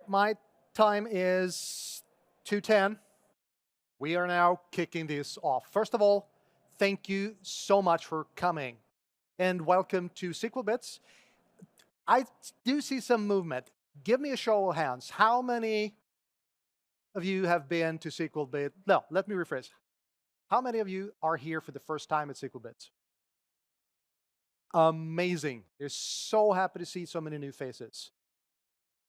my time is 2:10. We are now kicking this off. First of all, thank you so much for coming and welcome to SQL Bits. I do see some movement. Give me a show of hands. How many of you have been to SQL Bits? No, let me rephrase. How many of you are here for the first time at SQL Bits? Amazing. They're so happy to see so many new faces.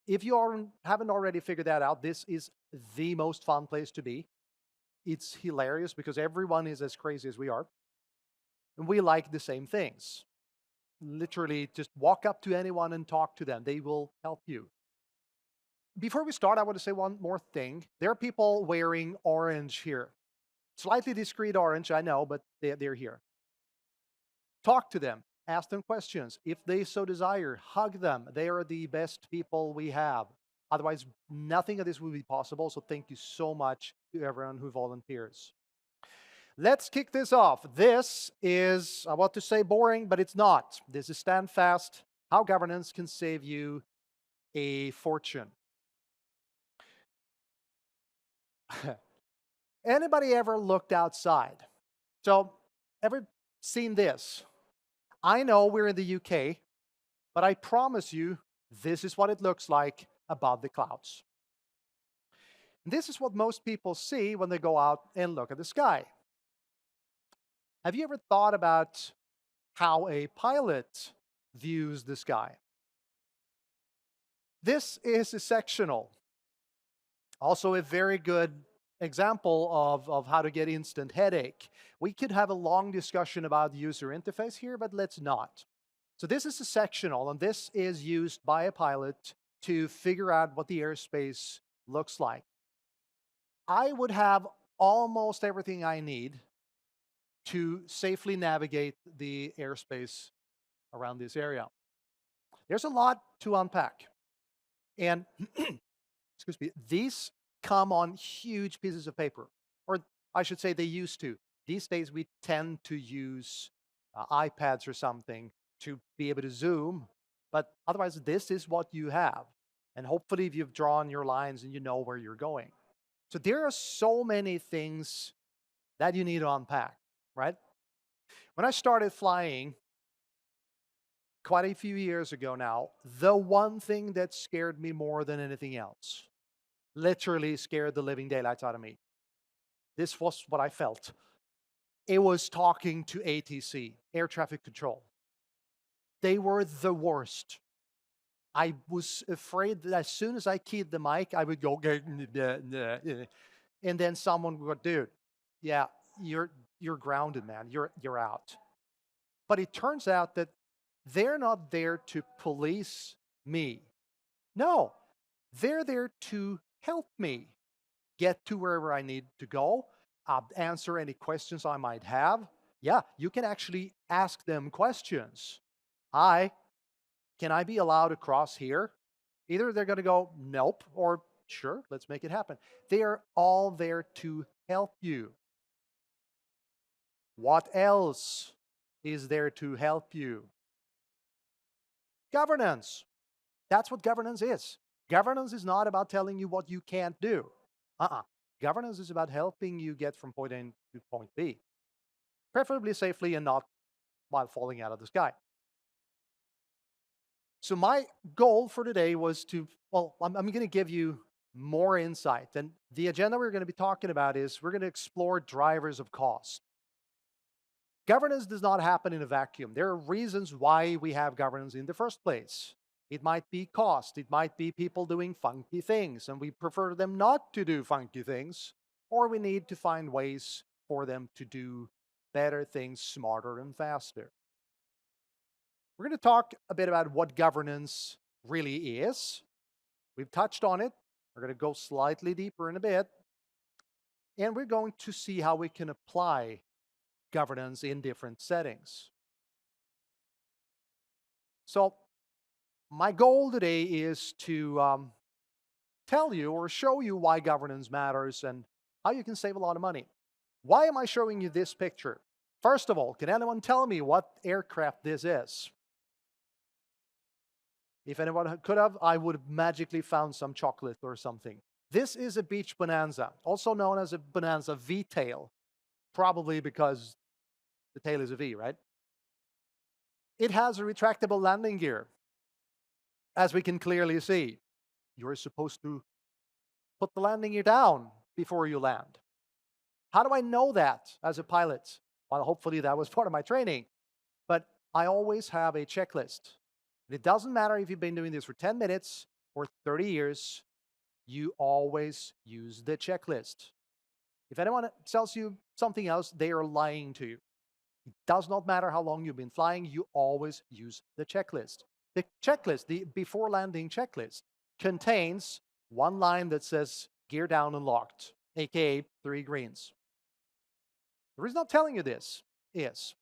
If you haven't already figured that out, this is the most fun place to be. It's hilarious because everyone is as crazy as we are. And we like the same things. Literally, just walk up to anyone and talk to them. They will help you. Before we start, I want to say one more thing. There are people wearing orange here. Slightly discreet orange, I know, but they're here. Talk to them. Ask them questions. If they so desire, hug them. They are the best people we have. Otherwise, nothing of this would be possible. So thank you so much to everyone who volunteers. Let's kick this off. This is, I want to say boring, but it's not. This is Stand Fast, how governance can save you a fortune. Anybody ever looked outside? So, ever seen this? I know we're in the UK, but I promise you, this is what it looks like above the clouds. And this is what most people see when they go out and look at the sky. Have you ever thought about how a pilot views the sky? This is a sectional. Also a very good example of how to get instant headache. We could have a long discussion about the user interface here, but let's not. So this is a sectional, and this is used by a pilot to figure out what the airspace looks like. I would have almost everything I need to safely navigate the airspace around this area. There's a lot to unpack. And excuse me, these come on huge pieces of paper, or I should say they used to. These days we tend to use iPads or something to be able to zoom, but otherwise this is what you have. And hopefully if you've drawn your lines and you know where you're going. So there are so many things that you need to unpack, right? When I started flying quite a few years ago now, the one thing that scared me more than anything else, literally scared the living daylights out of me. This was what I felt. It was talking to ATC, air traffic control. They were the worst. I was afraid that as soon as I keyed the mic, I would go, and then someone would go, dude, yeah, you're grounded, man. You're out. But it turns out that they're not there to police me. No, they're there to help me get to wherever I need to go, answer any questions I might have. Yeah, you can actually ask them questions. Hi, can I be allowed to cross here? Either they're going to go, nope, or sure, let's make it happen. They are all there to help you. What else is there to help you? Governance. That's what governance is. Governance is not about telling you what you can't do. Governance is about helping you get from point A to point B, preferably safely and not while falling out of the sky. So my goal for today was to, well, I'm going to give you more insight. And the agenda we're going to be talking about is we're going to explore drivers of cost. Governance does not happen in a vacuum. There are reasons why we have governance in the first place. It might be cost. It might be people doing funky things, and we prefer them not to do funky things, or we need to find ways for them to do better things smarter and faster. We're going to talk a bit about what governance really is. We've touched on it. We're going to go slightly deeper in a bit. And we're going to see how we can apply governance in different settings. So my goal today is to tell you or show you why governance matters and how you can save a lot of money. Why am I showing you this picture? First of all, can anyone tell me what aircraft this is? If anyone could have, I would have magically found some chocolate or something. This is a beach bonanza, also known as a bonanza V-tail, probably because the tail is a V, right? It has a retractable landing gear. As we can clearly see, you're supposed to put the landing gear down before you land. How do I know that as a pilot? Well, hopefully that was part of my training. But I always have a checklist. And it doesn't matter if you've been doing this for 10 minutes or 30 years, you always use the checklist. If anyone tells you something else, they are lying to you. It does not matter how long you've been flying, you always use the checklist. The checklist, the before landing checklist, contains one line that says gear down and locked, aka 3 greens. The reason I'm telling you this is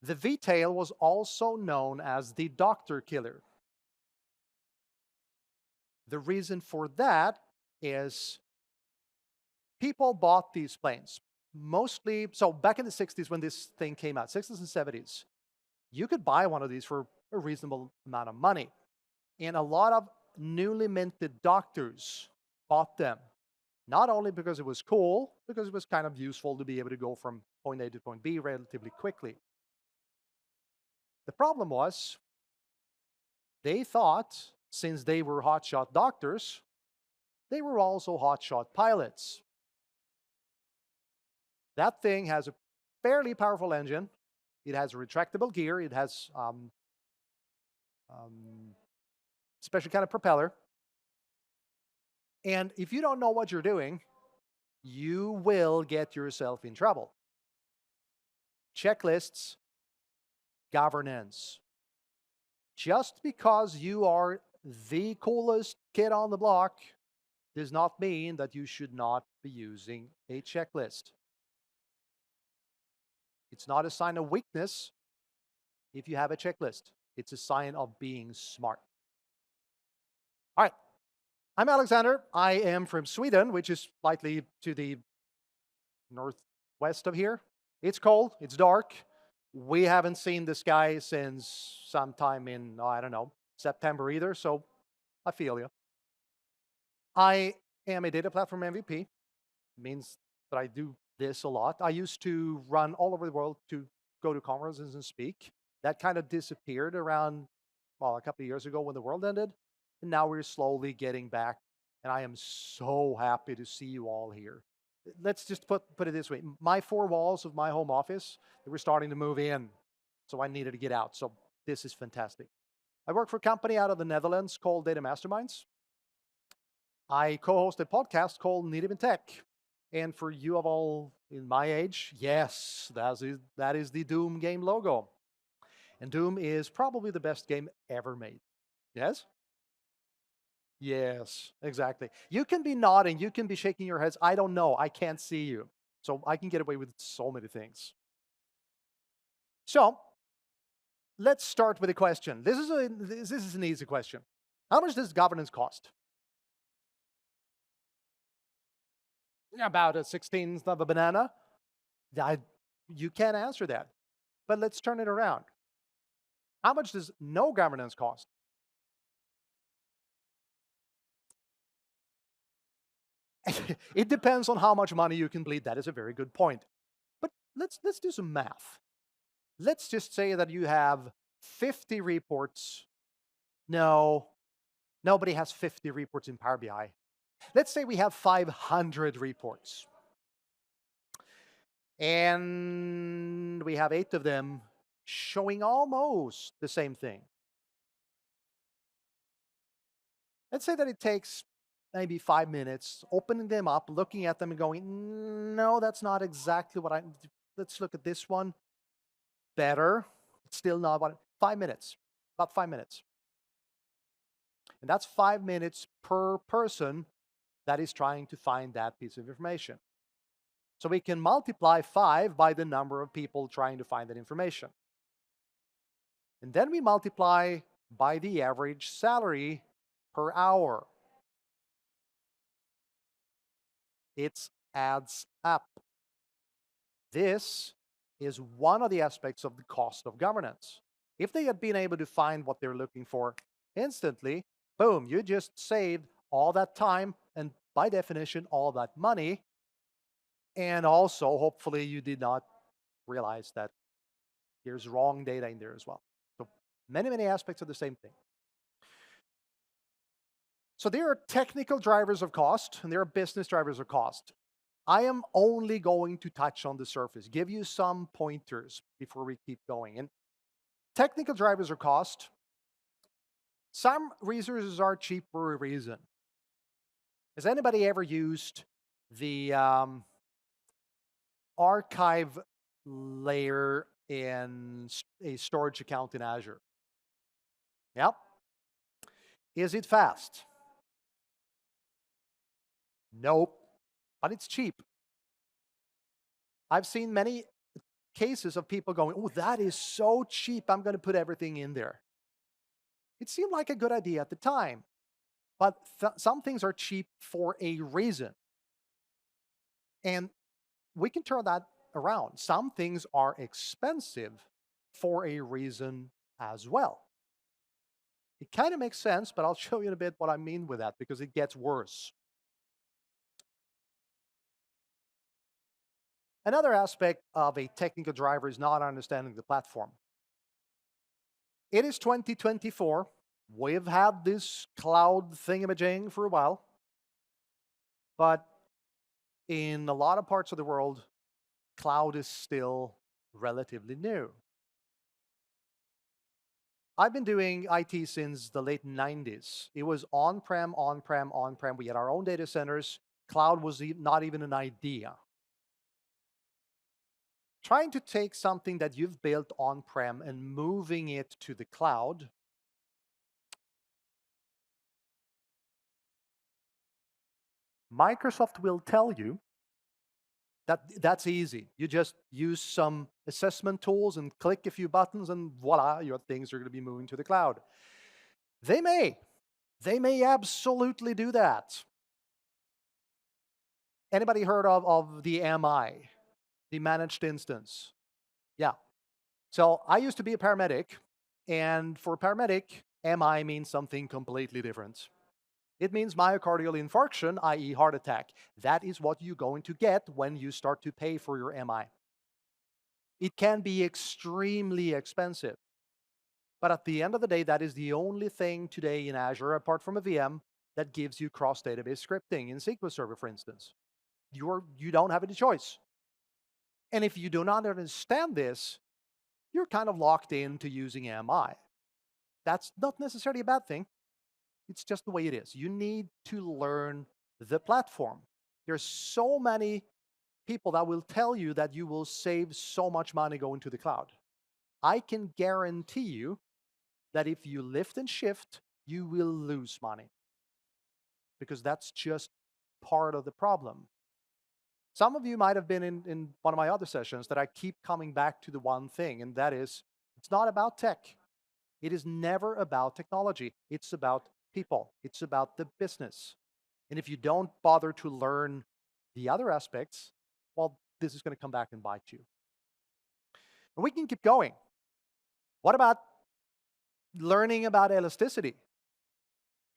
the V-tail was also known as the doctor killer. The reason for that is people bought these planes. Mostly, so back in the 60s when this thing came out, 60s and 70s, you could buy one of these for a reasonable amount of money. And a lot of newly minted doctors bought them. Not only because it was cool, because it was kind of useful to be able to go from point A to point B relatively quickly. The problem was, they thought, since they were hotshot doctors, they were also hotshot pilots. That thing has a fairly powerful engine. It has a retractable gear. It has special kind of propeller. And if you don't know what you're doing, you will get yourself in trouble. Checklists, governance. Just because you are the coolest kid on the block does not mean that you should not be using a checklist. It's not a sign of weakness if you have a checklist. It's a sign of being smart. All right. I'm Alexander. I am from Sweden, which is slightly to the northwest of here. It's cold. It's dark. We haven't seen the sky since sometime in, I don't know, September either, so I feel you. I am a data platform MVP. Means that I do this a lot. I used to run all over the world to go to conferences and speak. That kind of disappeared around, well, a couple of years ago when the world ended. And now we're slowly getting back. And I am so happy to see you all here. Let's just put it this way. My 4 walls of my home office, they were starting to move in. So I needed to get out. So this is fantastic. I work for a company out of the Netherlands called Data Masterminds. I co-host a podcast called Enablement Tech. And for you of all in my age, yes, that is the Doom game logo. And Doom is probably the best game ever made. Yes? Yes, exactly. You can be nodding, you can be shaking your heads. I don't know. I can't see you. So I can get away with so many things. So let's start with a question. This is an easy question. How much does governance cost? About a 16th of a banana? You can't answer that. But let's turn it around. How much does no governance cost? It depends on how much money you can bleed. That is a very good point. But let's do some math. Let's just say that you have 50 reports. No, nobody has 50 reports in Power BI. Let's say we have 500 reports. And we have 8 of them showing almost the same thing. Let's say that it takes maybe 5 minutes, opening them up, looking at them and going, no, that's not exactly what let's look at this one. Better. It's still not what, 5 minutes, about 5 minutes. And that's 5 minutes per person that is trying to find that piece of information. So we can multiply 5 by the number of people trying to find that information. And then we multiply by the average salary per hour. It adds up. This is one of the aspects of the cost of governance. If they had been able to find what they're looking for instantly, boom, you just saved all that time and by definition, all that money. And also, hopefully, you did not realize that there's wrong data in there as well. So many, many aspects of the same thing. So there are technical drivers of cost and there are business drivers of cost. I am only going to touch on the surface, give you some pointers before we keep going. And technical drivers of cost, some resources are cheap for a reason. Has anybody ever used the archive layer in a storage account in Azure? Yep. Is it fast? Nope. But it's cheap. I've seen many cases of people going, oh, that is so cheap, I'm going to put everything in there. It seemed like a good idea at the time, but some things are cheap for a reason. And we can turn that around. Some things are expensive for a reason as well. It kind of makes sense, but I'll show you in a bit what I mean with that because it gets worse. Another aspect of a technical driver is not understanding the platform. It is 2024. We've had this cloud thingamajig for a while, but in a lot of parts of the world, cloud is still relatively new. I've been doing IT since the late 90s. It was on-prem, on-prem, on-prem. We had our own data centers. Cloud was not even an idea. Trying to take something that you've built on-prem and moving it to the cloud, Microsoft will tell you that that's easy. You just use some assessment tools and click a few buttons and voila, your things are going to be moving to the cloud. They may absolutely do that. Anybody heard of the MI, the managed instance? Yeah. So I used to be a paramedic, and for a paramedic, MI means something completely different. It means myocardial infarction, i.e. heart attack. That is what you're going to get when you start to pay for your MI. It can be extremely expensive. But at the end of the day, that is the only thing today in Azure, apart from a VM, that gives you cross-database scripting in SQL Server, for instance. You don't have any choice. And if you do not understand this, you're kind of locked into using MI. That's not necessarily a bad thing. It's just the way it is. You need to learn the platform. There's so many people that will tell you that you will save so much money going to the cloud. I can guarantee you that if you lift and shift, you will lose money because that's just part of the problem. Some of you might have been in one of my other sessions that I keep coming back to the one thing, and that is, it's not about tech. It is never about technology. It's about people. It's about the business. And if you don't bother to learn the other aspects, well, this is going to come back and bite you. And we can keep going. What about learning about elasticity?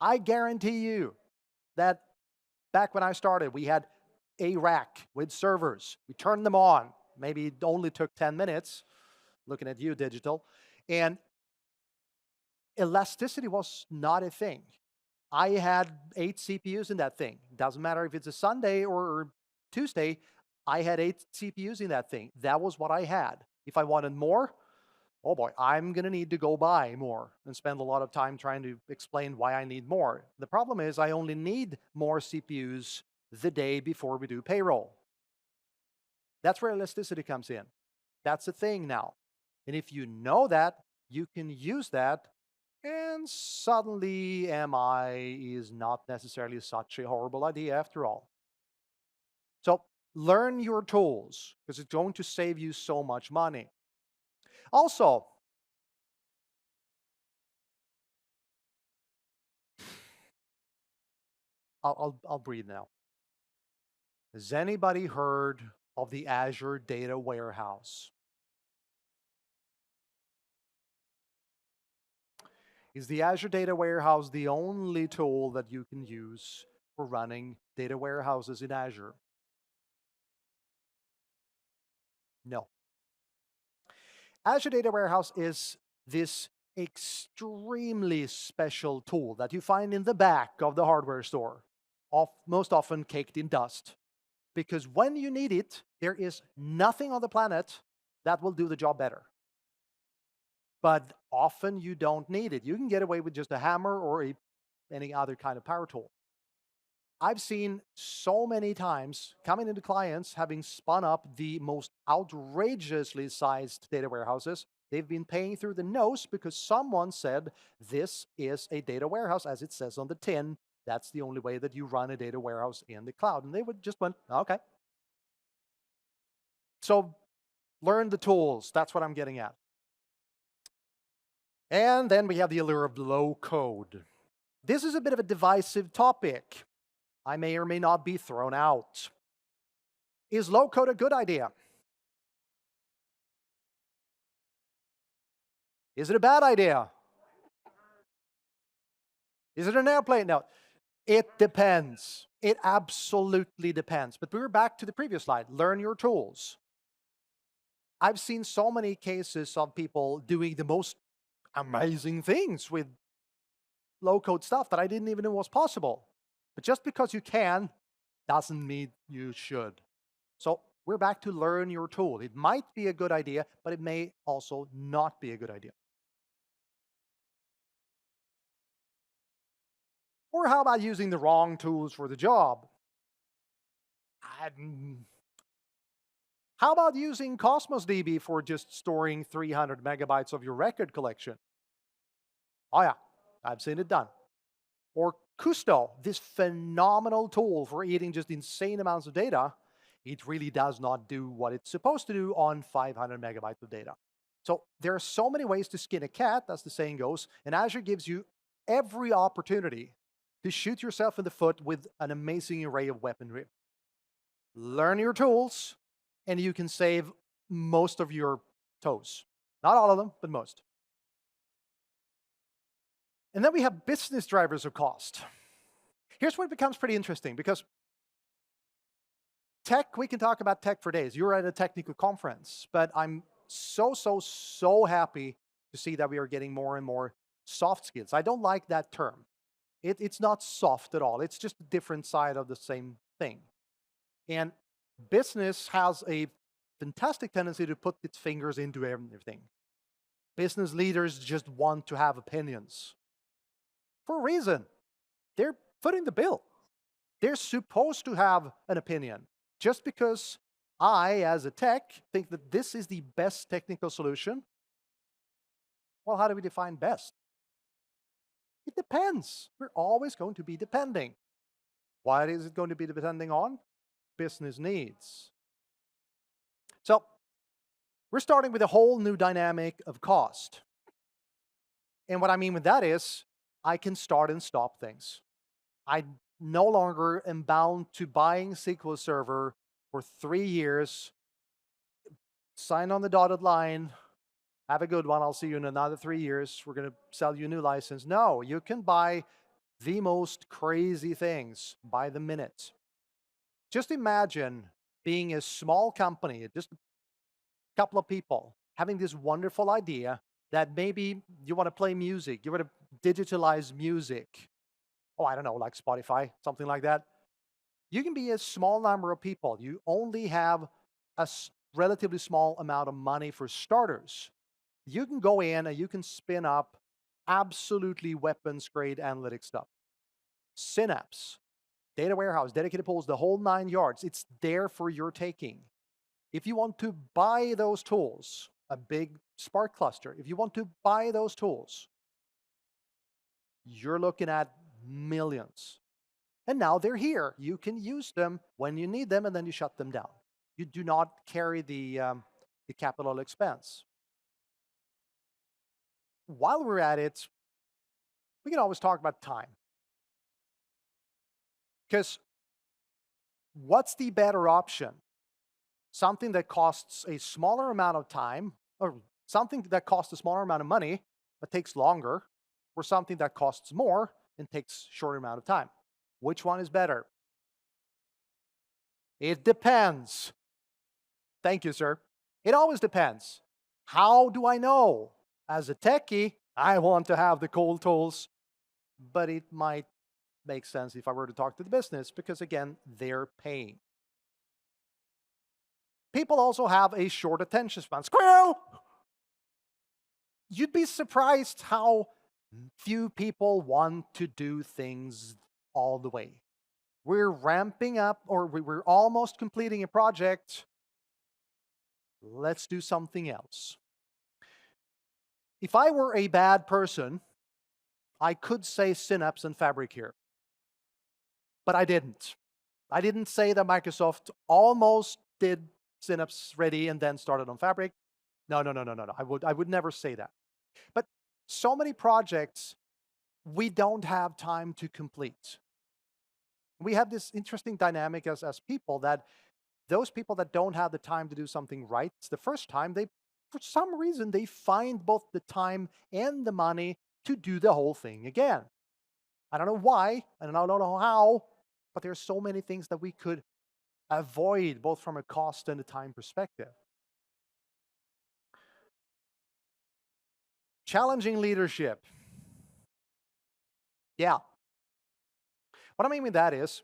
I guarantee you that back when I started, we had a rack with servers. We turned them on. Maybe it only took 10 minutes, looking at you, digital. And elasticity was not a thing. I had 8 CPUs in that thing. Doesn't matter if it's a Sunday or Tuesday, I had 8 CPUs in that thing. That was what I had. If I wanted more, oh boy, I'm going to need to go buy more and spend a lot of time trying to explain why I need more. The problem is I only need more CPUs the day before we do payroll. That's where elasticity comes in. That's the thing now. And if you know that, you can use that, and suddenly MI is not necessarily such a horrible idea after all. So learn your tools because it's going to save you so much money. Also, I'll breathe now. Has anybody heard of the Azure Data Warehouse? Is the Azure Data Warehouse the only tool that you can use for running data warehouses in Azure? No. Azure Data Warehouse is this extremely special tool that you find in the back of the hardware store, most often caked in dust. Because when you need it, there is nothing on the planet that will do the job better. But often you don't need it. You can get away with just a hammer or any other kind of power tool. I've seen so many times coming into clients having spun up the most outrageously sized data warehouses. They've been paying through the nose because someone said, this is a data warehouse, as it says on the tin. That's the only way that you run a data warehouse in the cloud. And they would just went, okay. So learn the tools. That's what I'm getting at. And then we have the allure of low code. This is a bit of a divisive topic. I may or may not be thrown out. Is low code a good idea? Is it a bad idea? Is it an airplane? No. It depends. It absolutely depends. But we're back to the previous slide. Learn your tools. I've seen so many cases of people doing the most amazing things with low-code stuff that I didn't even know was possible. But just because you can doesn't mean you should. So we're back to learn your tool. It might be a good idea, but it may also not be a good idea. Or how about using the wrong tools for the job? How about using Cosmos DB for just storing 300 megabytes of your record collection? Oh yeah, I've seen it done. Or Kusto, this phenomenal tool for eating just insane amounts of data. It really does not do what it's supposed to do on 500 megabytes of data. So there are so many ways to skin a cat, as the saying goes, and Azure gives you every opportunity to shoot yourself in the foot with an amazing array of weaponry. Learn your tools, and you can save most of your toes. Not all of them, but most. And then we have business drivers of cost. Here's where it becomes pretty interesting, because tech, we can talk about tech for days. You're at a technical conference, but I'm so happy to see that we are getting more and more soft skills. I don't like that term. It's not soft at all. It's just a different side of the same thing. And business has a fantastic tendency to put its fingers into everything. Business leaders just want to have opinions. For a reason. They're footing the bill. They're supposed to have an opinion. Just because I, as a tech, think that this is the best technical solution, well, how do we define best? It depends. We're always going to be depending. What is it going to be depending on? Business needs. So we're starting with a whole new dynamic of cost. And what I mean with that is I can start and stop things. I no longer am bound to buying SQL Server for 3 years, sign on the dotted line, have a good one, I'll see you in another 3 years, we're going to sell you a new license. No, you can buy the most crazy things by the minute. Just imagine being a small company, just a couple of people, having this wonderful idea that maybe you want to play music, you want to digitalize music. Oh, I don't know, like Spotify, something like that. You can be a small number of people. You only have a relatively small amount of money for starters. You can go in and you can spin up absolutely weapons-grade analytic stuff. Synapse, data warehouse, dedicated pools, the whole 9 yards. It's there for your taking. If you want to buy those tools, a big Spark cluster, if you want to buy those tools, you're looking at millions. And now they're here. You can use them when you need them, and then you shut them down. You do not carry the capital expense. While we're at it, we can always talk about time. Because what's the better option? Something that costs a smaller amount of time, or something that costs a smaller amount of money, but takes longer, or something that costs more and takes shorter amount of time? Which one is better? It depends. Thank you, sir. It always depends. How do I know? As a techie, I want to have the cool tools, but it might make sense if I were to talk to the business because, again, they're paying. People also have a short attention span. Squirrel! You'd be surprised how few people want to do things all the way. We're ramping up, or we're almost completing a project. Let's do something else. If I were a bad person, I could say Synapse and Fabric here. But I didn't. I didn't say that Microsoft almost did Synapse ready and then started on Fabric. No. I would never say that. But so many projects we don't have time to complete. We have this interesting dynamic as people that those people that don't have the time to do something right the first time, for some reason, they find both the time and the money to do the whole thing again. I don't know why, and I don't know how, but there's so many things that we could avoid, both from a cost and a time perspective. Challenging leadership. Yeah. What I mean with that is,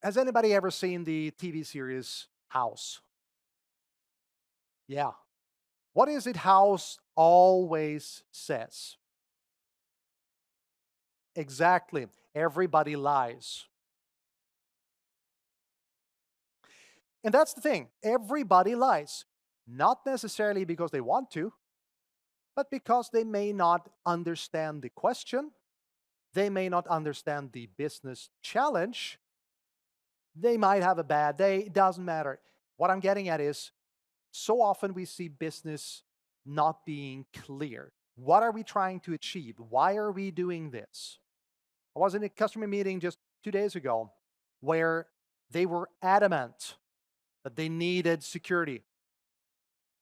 has anybody ever seen the TV series House? Yeah. What is it House always says? Exactly. Everybody lies. And that's the thing. Everybody lies. Not necessarily because they want to, but because they may not understand the question. They may not understand the business challenge. They might have a bad day. It doesn't matter. What I'm getting at is, so often we see business not being clear. What are we trying to achieve? Why are we doing this? I was in a customer meeting just 2 days ago where they were adamant that they needed security.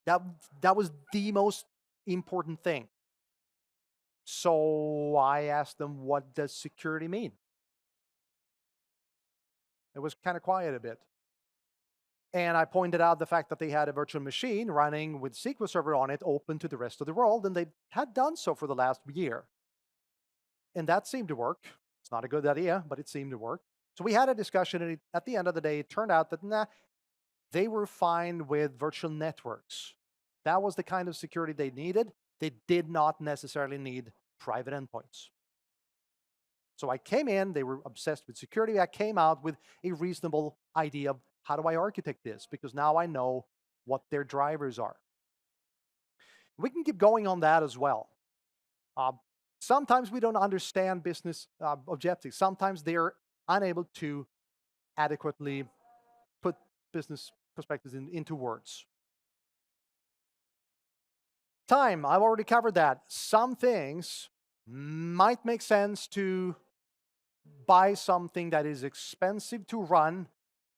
That was the most important thing. So I asked them, what does security mean? It was kind of quiet a bit. And I pointed out the fact that they had a virtual machine running with SQL Server on it, open to the rest of the world, and they had done so for the last year. And that seemed to work. It's not a good idea, but it seemed to work. So we had a discussion, and at the end of the day, it turned out that they were fine with virtual networks. That was the kind of security they needed. They did not necessarily need private endpoints. So I came in, they were obsessed with security. I came out with a reasonable idea of how do I architect this? Because now I know what their drivers are. We can keep going on that as well. Sometimes we don't understand business objectives. Sometimes they're unable to adequately put business perspectives into words. Time, I've already covered that. Some things might make sense to buy something that is expensive to run,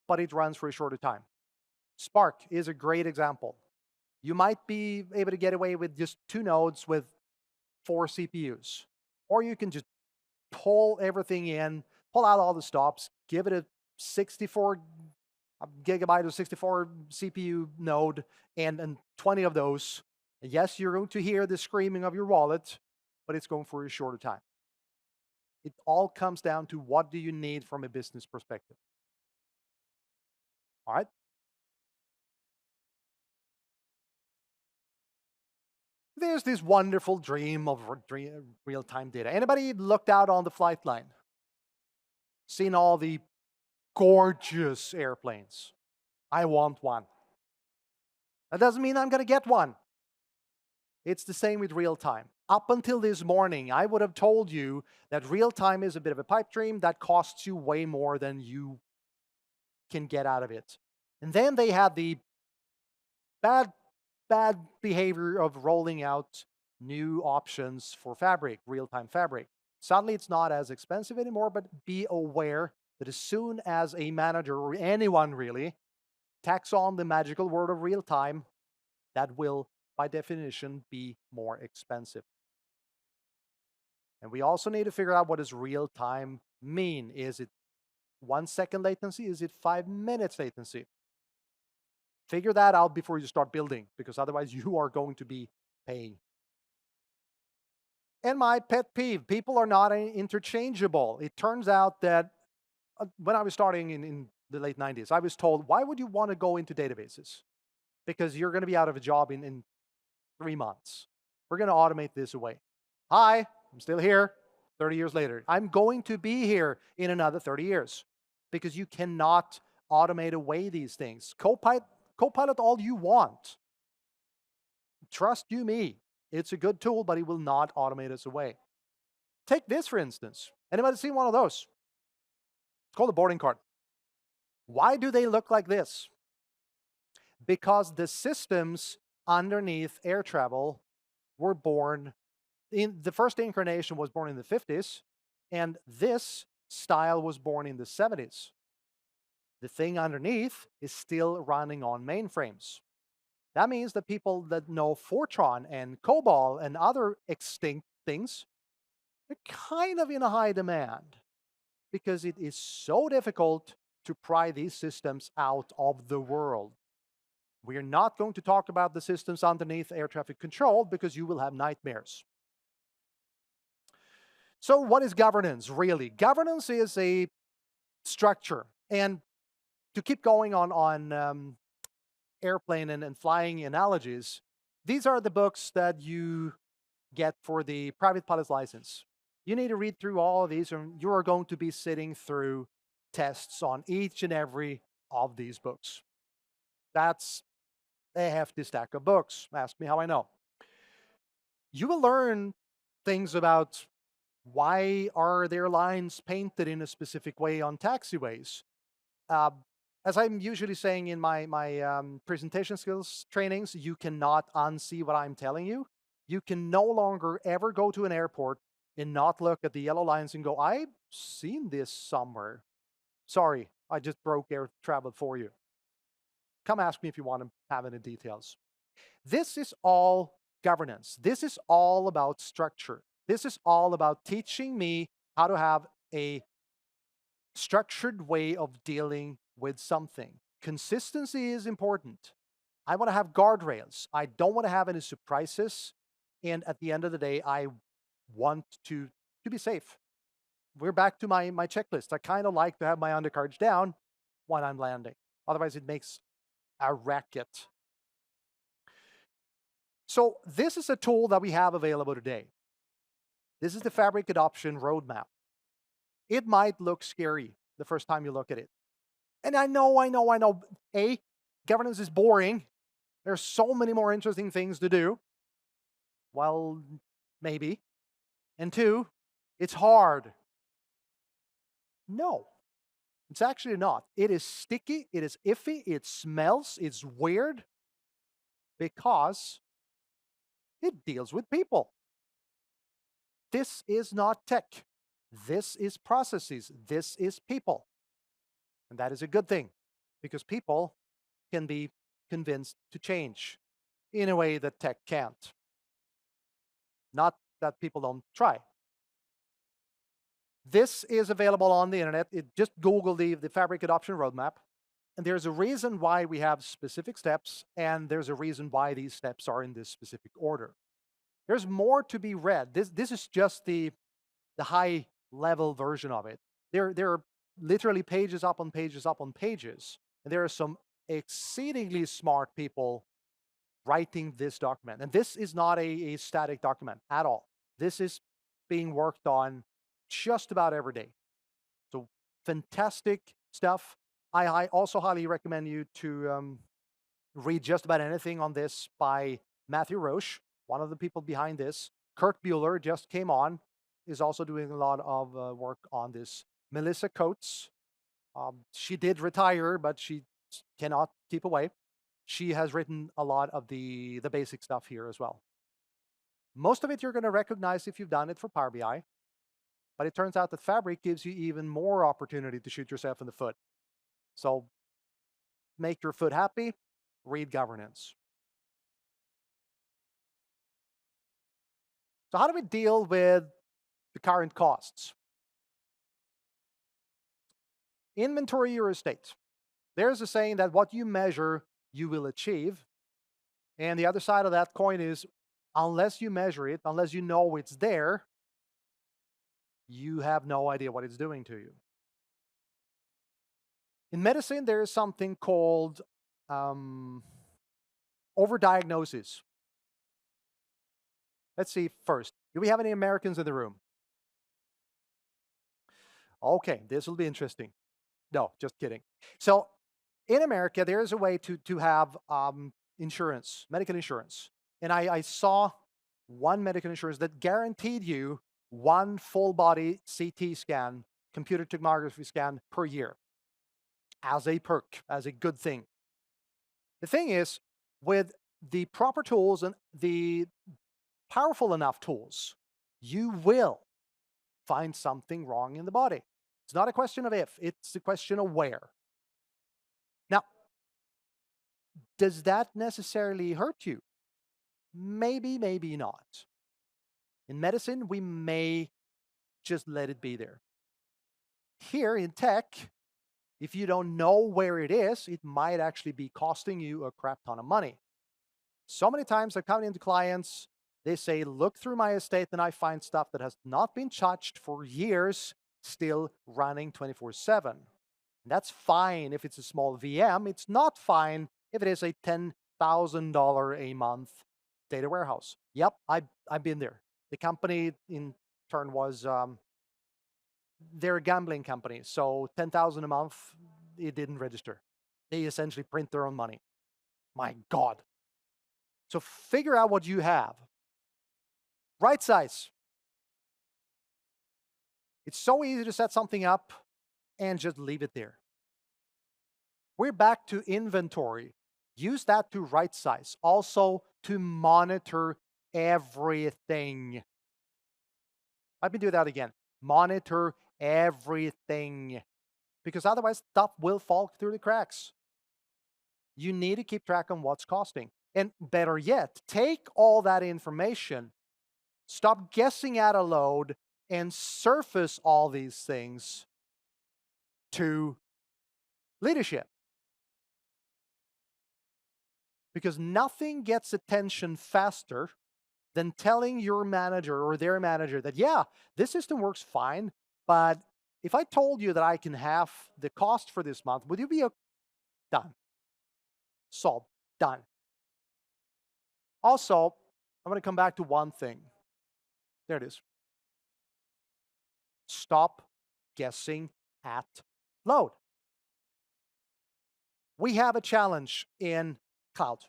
but it runs for a shorter time. Spark is a great example. You might be able to get away with just 2 nodes with 4 CPUs. Or you can just pull everything in, pull out all the stops, give it a 64 gigabyte or 64 CPU node and 20 of those. And yes, you're going to hear the screaming of your wallet, but it's going for a shorter time. It all comes down to what do you need from a business perspective. All right? There's this wonderful dream of real-time data. Anybody looked out on the flight line? Seen all the gorgeous airplanes? I want one. That doesn't mean I'm going to get one. It's the same with real-time. Up until this morning, I would have told you that real-time is a bit of a pipe dream that costs you way more than you can get out of it. And then they had the bad behavior of rolling out new options for Fabric, real-time Fabric. Suddenly, it's not as expensive anymore, but be aware that as soon as a manager, or anyone really, tacks on the magical word of real-time, that will, by definition, be more expensive. And we also need to figure out what does real time mean. Is it 1 second latency? Is it 5 minutes latency? Figure that out before you start building, because otherwise you are going to be paying. And my pet peeve, people are not interchangeable. It turns out that when I was starting in the late 90s, I was told, why would you want to go into databases? Because you're going to be out of a job in 3 months. We're going to automate this away. Hi, I'm still here 30 years later. I'm going to be here in another 30 years because you cannot automate away these things. Copilot all you want. Trust you me. It's a good tool, but it will not automate us away. Take this, for instance. Anybody seen one of those? It's called a boarding card. Why do they look like this? Because the systems underneath air travel were born in the first incarnation was born in the 50s, and this style was born in the 70s. The thing underneath is still running on mainframes. That means that people that know Fortran and COBOL and other extinct things are kind of in a high demand because it is so difficult to pry these systems out of the world. We are not going to talk about the systems underneath air traffic control because you will have nightmares. So what is governance really? Governance is a structure. And to keep going on airplane and flying analogies, these are the books that you get for the private pilot's license. You need to read through all of these, and you are going to be sitting through tests on each and every of these books. That's a hefty stack of books. Ask me how I know. You will learn things about why are there lines painted in a specific way on taxiways. As I'm usually saying in my presentation skills trainings, you cannot unsee what I'm telling you. You can no longer ever go to an airport and not look at the yellow lines and go, I've seen this somewhere. Sorry, I just broke air travel for you. Come ask me if you want to have any details. This is all governance. This is all about structure. This is all about teaching me how to have a structured way of dealing with something. Consistency is important. I want to have guardrails. I don't want to have any surprises. And at the end of the day, I want to be safe. We're back to my checklist. I kind of like to have my undercarriage down when I'm landing. Otherwise, it makes a racket. So this is a tool that we have available today. This is the Fabric Adoption Roadmap. It might look scary the first time you look at it. And I know. A, governance is boring. There's so many more interesting things to do. Well, maybe. And two, it's hard. No, it's actually not. It is sticky, it is iffy, it smells, it's weird because it deals with people. This is not tech. This is processes. This is people. And that is a good thing because people can be convinced to change in a way that tech can't. Not that people don't try. This is available on the internet. Just Google the Fabric Adoption Roadmap. And there's a reason why we have specific steps, and there's a reason why these steps are in this specific order. There's more to be read. This is just the high level version of it. There are literally pages up on pages up on pages. And there are some exceedingly smart people writing this document. And this is not a static document at all. This is being worked on just about every day. So fantastic stuff. I also highly recommend you to read just about anything on this by Matthew Roche, one of the people behind this. Kurt Bueller just came on, is also doing a lot of work on this. Melissa Coates, she did retire, but she cannot keep away. She has written a lot of the basic stuff here as well. Most of it you're going to recognize if you've done it for Power BI, but it turns out that Fabric gives you even more opportunity to shoot yourself in the foot. So make your foot happy, read governance. So how do we deal with the current costs. Inventory your estate. There's a saying that what you measure, you will achieve. And the other side of that coin is, unless you measure it, unless you know it's there, you have no idea what it's doing to you. In medicine, there is something called overdiagnosis. Let's see first. Do we have any Americans in the room? Okay, this will be interesting. No, just kidding. So in America, there is a way to have insurance, medical insurance. And I saw one medical insurance that guaranteed you one full body CT scan, computer tomography scan per year as a perk, as a good thing. The thing is, with the proper tools and the powerful enough tools, you will find something wrong in the body. It's not a question of if, it's a question of where. Now, does that necessarily hurt you? Maybe, maybe not. In medicine, we may just let it be there. Here in tech, if you don't know where it is, it might actually be costing you a crap ton of money. So many times I come into clients, they say, look through my estate and I find stuff that has not been touched for years, still running 24/7. And that's fine if it's a small VM. It's not fine if it is a $10,000 a month data warehouse. Yep, I've been there. The company in turn was, they're a gambling company. So 10,000 a month, it didn't register. They essentially print their own money. My God. So figure out what you have. Right size. It's so easy to set something up and just leave it there. We're back to inventory. Use that to right size. Also to monitor everything. Let me do that again. Monitor everything. Because otherwise stuff will fall through the cracks. You need to keep track on what's costing. And better yet, take all that information, stop guessing at a load, and surface all these things to leadership. Because nothing gets attention faster than telling your manager or their manager that, yeah, this system works fine, but if I told you that I can halve the cost for this month, would you be done? Solved. Done. Also, I'm going to come back to one thing. There it is. Stop guessing at load. We have a challenge in cloud.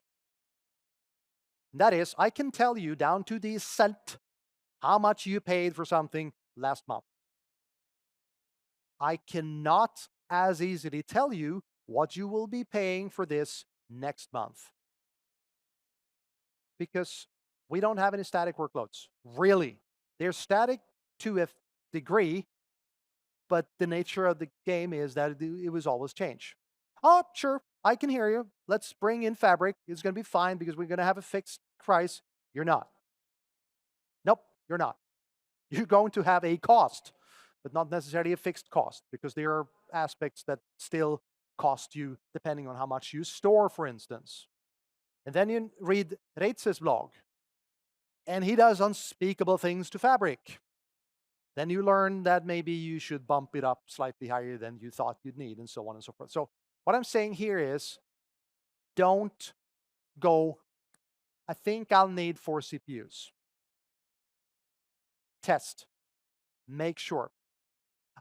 And that is, I can tell you down to the cent how much you paid for something last month. I cannot as easily tell you what you will be paying for this next month. Because we don't have any static workloads. Really. They're static to a degree, but the nature of the game is that it was always change. Oh, sure, I can hear you. Let's bring in Fabric. It's going to be fine because we're going to have a fixed price. You're not. Nope, you're not. You're going to have a cost, but not necessarily a fixed cost, because there are aspects that still cost you depending on how much you store, for instance. And then you read Reitz's blog, and he does unspeakable things to Fabric. Then you learn that maybe you should bump it up slightly higher than you thought you'd need, and so on and so forth. So what I'm saying here is, don't go, I think I'll need 4 CPUs. Test. Make sure.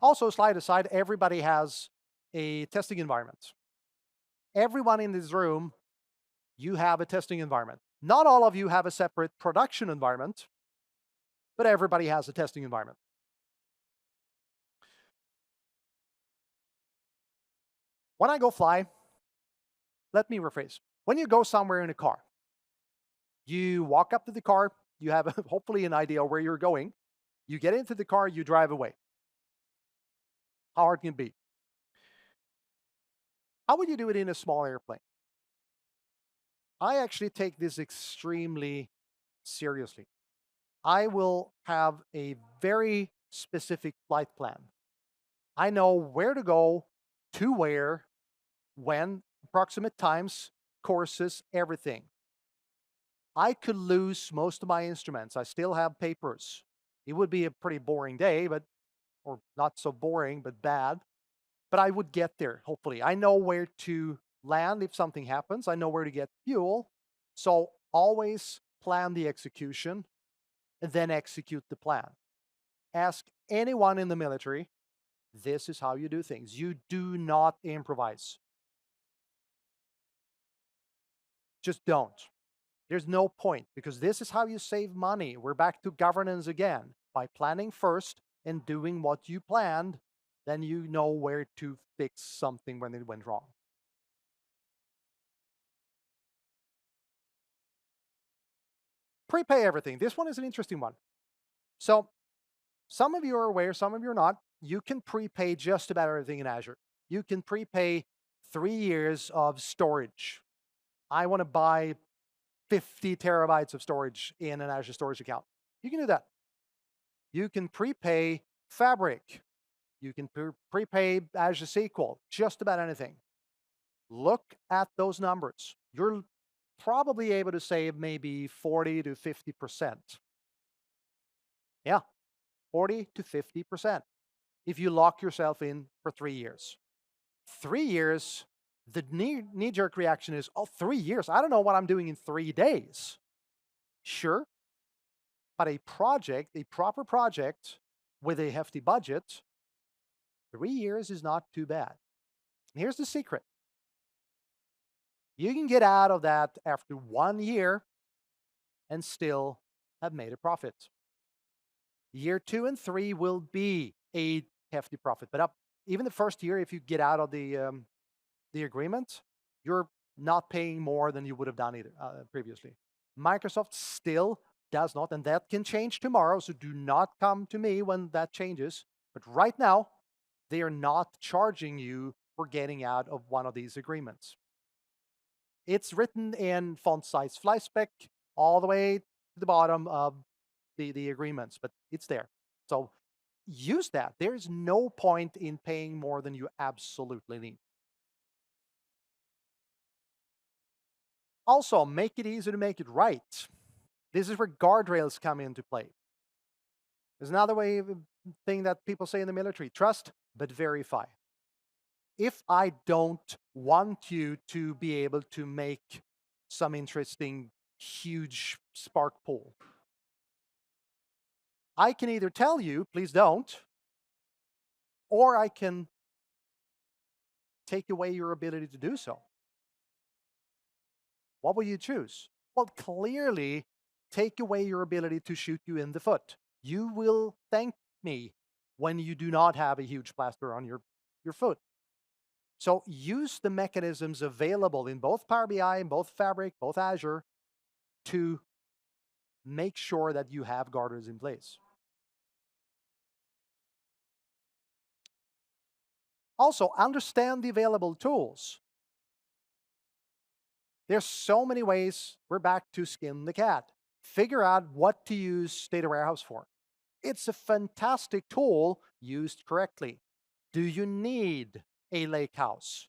Also, slide aside, everybody has a testing environment. Everyone in this room, you have a testing environment. Not all of you have a separate production environment, but everybody has a testing environment. When I go fly, let me rephrase. When you go somewhere in a car, you walk up to the car, you have hopefully an idea where you're going, you get into the car, you drive away. How hard can it be? How would you do it in a small airplane? I actually take this extremely seriously. I will have a very specific flight plan. I know where to go, to where, when, approximate times, courses, everything. I could lose most of my instruments. I still have papers. It would be a pretty boring day, but or not so boring, but bad. But I would get there, hopefully. I know where to land if something happens. I know where to get fuel. So always plan the execution and then execute the plan. Ask anyone in the military, this is how you do things. You do not improvise. Just don't. There's no point because this is how you save money. We're back to governance again. By planning first and doing what you planned, then you know where to fix something when it went wrong. Prepay everything. This one is an interesting one. So some of you are aware, some of you are not. You can prepay just about everything in Azure. You can prepay 3 years of storage. I want to buy 50 terabytes of storage in an Azure storage account. You can do that. You can prepay Fabric. You can prepay Azure SQL, just about anything. Look at those numbers. You're probably able to save maybe 40 to 50%. Yeah, 40 to 50% if you lock yourself in for 3 years. 3 years, the knee-jerk reaction is, oh, 3 years? I don't know what I'm doing in 3 days. Sure, but a project, a proper project with a hefty budget, 3 years is not too bad. Here's the secret. You can get out of that after 1 year and still have made a profit. Year 2 and 3 will be a hefty profit, but even the first year, if you get out of the agreement, you're not paying more than you would have done either previously. Microsoft still does not, and that can change tomorrow, so do not come to me when that changes. But right now, they are not charging you for getting out of one of these agreements. It's written in font size fly spec all the way to the bottom of the agreements, but it's there. So use that. There's no point in paying more than you absolutely need. Also, make it easy to make it right. This is where guardrails come into play. There's another thing that people say in the military, trust, but verify. If I don't want you to be able to make some interesting, huge spark pool, I can either tell you, please don't, or I can take away your ability to do so. What will you choose? Well, clearly, take away your ability to shoot you in the foot. You will thank me when you do not have a huge plaster on your foot. So use the mechanisms available in both Power BI, in both Fabric, both Azure, to make sure that you have guardrails in place. Also, understand the available tools. There's so many ways. We're back to skin the cat. Figure out what to use data warehouse for. It's a fantastic tool used correctly. Do you need a lakehouse?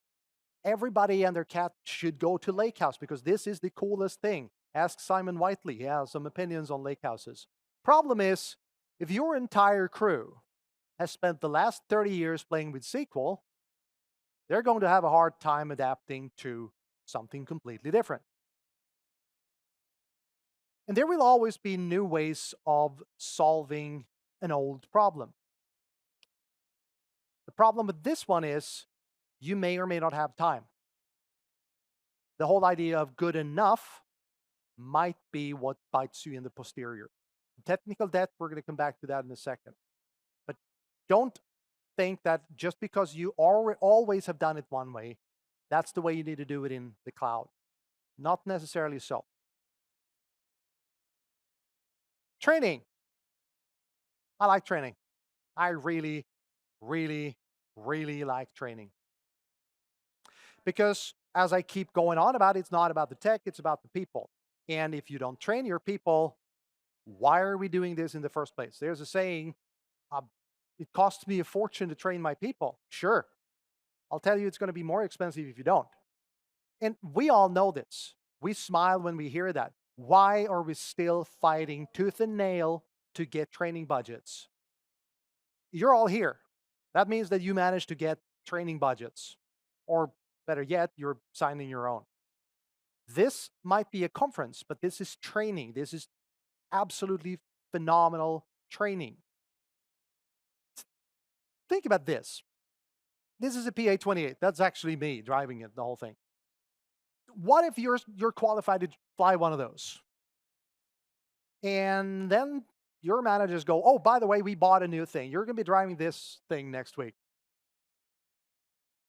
Everybody and their cat should go to lakehouse because this is the coolest thing. Ask Simon Whiteley. He has some opinions on lakehouses. Problem is, if your entire crew has spent the last 30 years playing with SQL, they're going to have a hard time adapting to something completely different. And there will always be new ways of solving an old problem. The problem with this one is you may or may not have time. The whole idea of good enough might be what bites you in the posterior. Technical debt, we're going to come back to that in a second. But don't think that just because you always have done it one way, that's the way you need to do it in the cloud. Not necessarily so. Training. I like training. I really, really, really like training. Because as I keep going on about, it's not about the tech, it's about the people. And if you don't train your people, Why are we doing this in the first place? There's a saying, uh, it costs me a fortune to train my people. Sure, I'll tell you it's going to be more expensive if you don't. And we all know this. We smile when we hear that. Why are we still fighting tooth and nail to get training budgets? You're all here. That means that you managed to get training budgets. Or better yet, you're signing your own. This might be a conference, but this is training. This is absolutely phenomenal training. Think about this. This is a PA-28. That's actually me driving it, the whole thing. What if you're qualified to fly one of those? And then your managers go, oh, by the way, we bought a new thing. You're going to be driving this thing next week.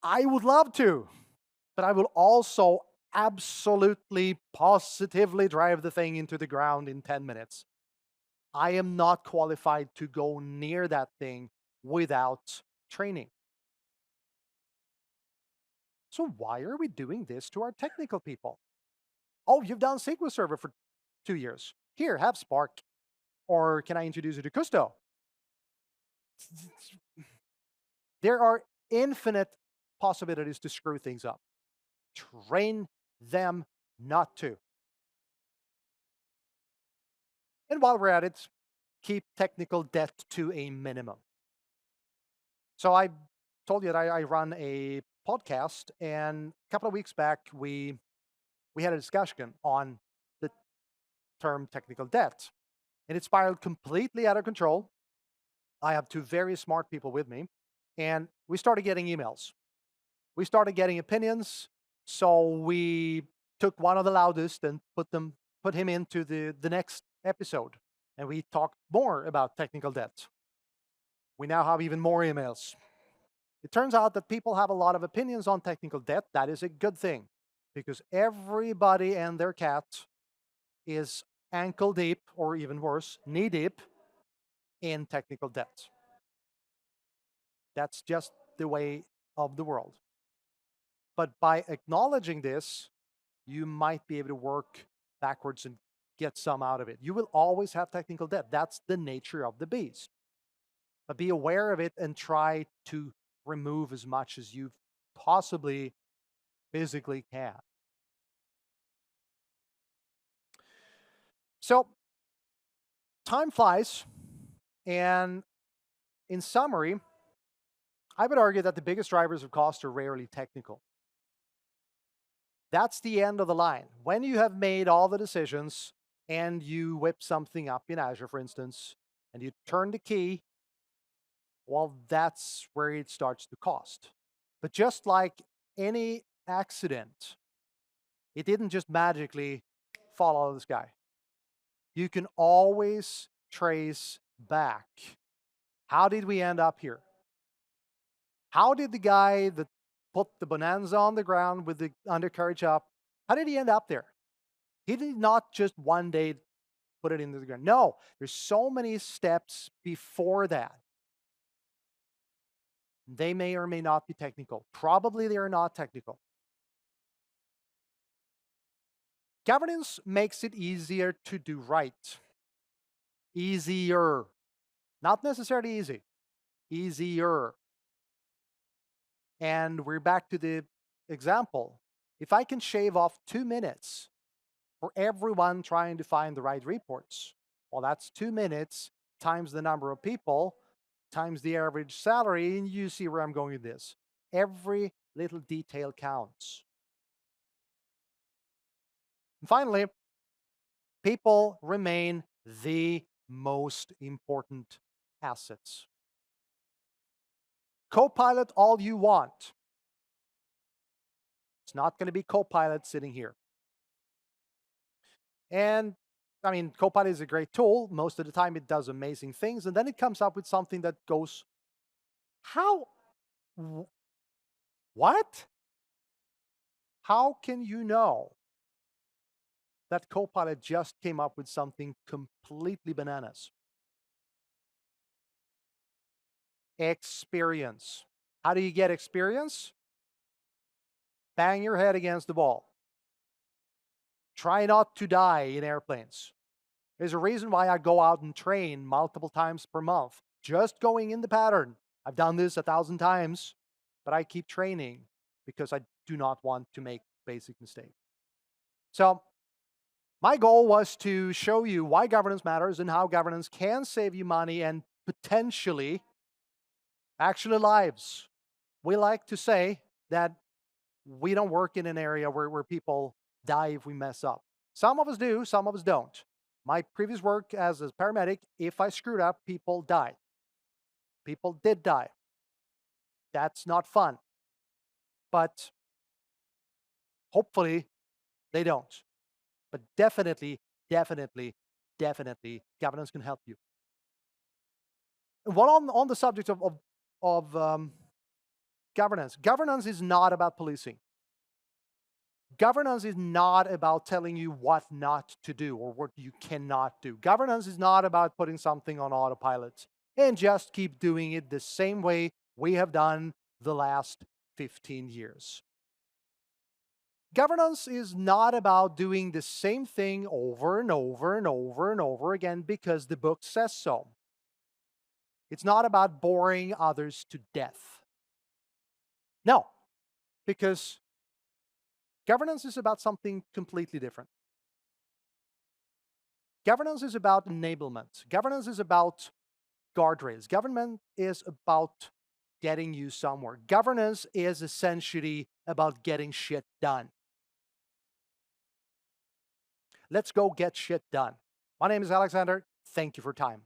I would love to, but I will also absolutely, positively drive the thing into the ground in 10 minutes. I am not qualified to go near that thing without training. So why are we doing this to our technical people? Oh, you've done SQL Server for 2 years. Here, have Spark. Or can I introduce you to Custo? There are infinite possibilities to screw things up. Train them not to. And while we're at it, keep technical debt to a minimum. So I told you that I run a podcast, and a couple of weeks back, we had a discussion on the term technical debt. And it spiraled completely out of control. I have two very smart people with me, and we started getting emails. We started getting opinions, so we took one of the loudest and put him into the next episode, and we talked more about technical debt. We now have even more emails. It turns out that people have a lot of opinions on technical debt. That is a good thing, because everybody and their cat is ankle deep, or even worse, knee deep in technical debt. That's just the way of the world. But by acknowledging this, you might be able to work backwards and get some out of it. You will always have technical debt. That's the nature of the beast. But be aware of it and try to remove as much as you possibly physically can. So, time flies, and in summary, I would argue that the biggest drivers of cost are rarely technical. That's the end of the line. When you have made all the decisions and you whip something up in Azure, for instance, and you turn the key, well, that's where it starts to cost. But just like any accident, it didn't just magically fall out of the sky. You can always trace back. How did we end up here? How did the guy that put the bonanza on the ground with the undercarriage up, how did he end up there? He did not just one day put it into the ground. No, there's so many steps before that. They may or may not be technical. Probably they are not technical. Governance makes it easier to do right. Easier. Not necessarily easy. Easier. And we're back to the example. If I can shave off 2 minutes for everyone trying to find the right reports, well, that's 2 minutes times the number of people times the average salary, and you see where I'm going with this. Every little detail counts. And finally, people remain the most important assets. Copilot all you want. It's not going to be Copilot sitting here. And I mean, Copilot is a great tool. Most of the time it does amazing things. And then it comes up with something that goes, how? What? How can you know that Copilot just came up with something completely bananas? Experience. How do you get experience? Bang your head against the wall. Try not to die in airplanes. There's a reason why I go out and train multiple times per month, just going in the pattern. I've done this 1,000 times, but I keep training because I do not want to make basic mistakes. So my goal was to show you why governance matters and how governance can save you money and potentially actually lives. We like to say that we don't work in an area where people die if we mess up. Some of us do, some of us don't. My previous work as a paramedic, if I screwed up, people died. People did die. That's not fun. But hopefully they don't. But definitely, definitely, definitely, governance can help you. Well, on the subject of governance, governance is not about policing. Governance is not about telling you what not to do or what you cannot do. Governance is not about putting something on autopilot and just keep doing it the same way we have done the last 15 years. Governance is not about doing the same thing over and over and over and over again because the book says so. It's not about boring others to death. No, because governance is about something completely different. Governance is about enablement. Governance is about guardrails. Government is about getting you somewhere. Governance is essentially about getting shit done. Let's go get shit done. My name is Alexander. Thank you for your time.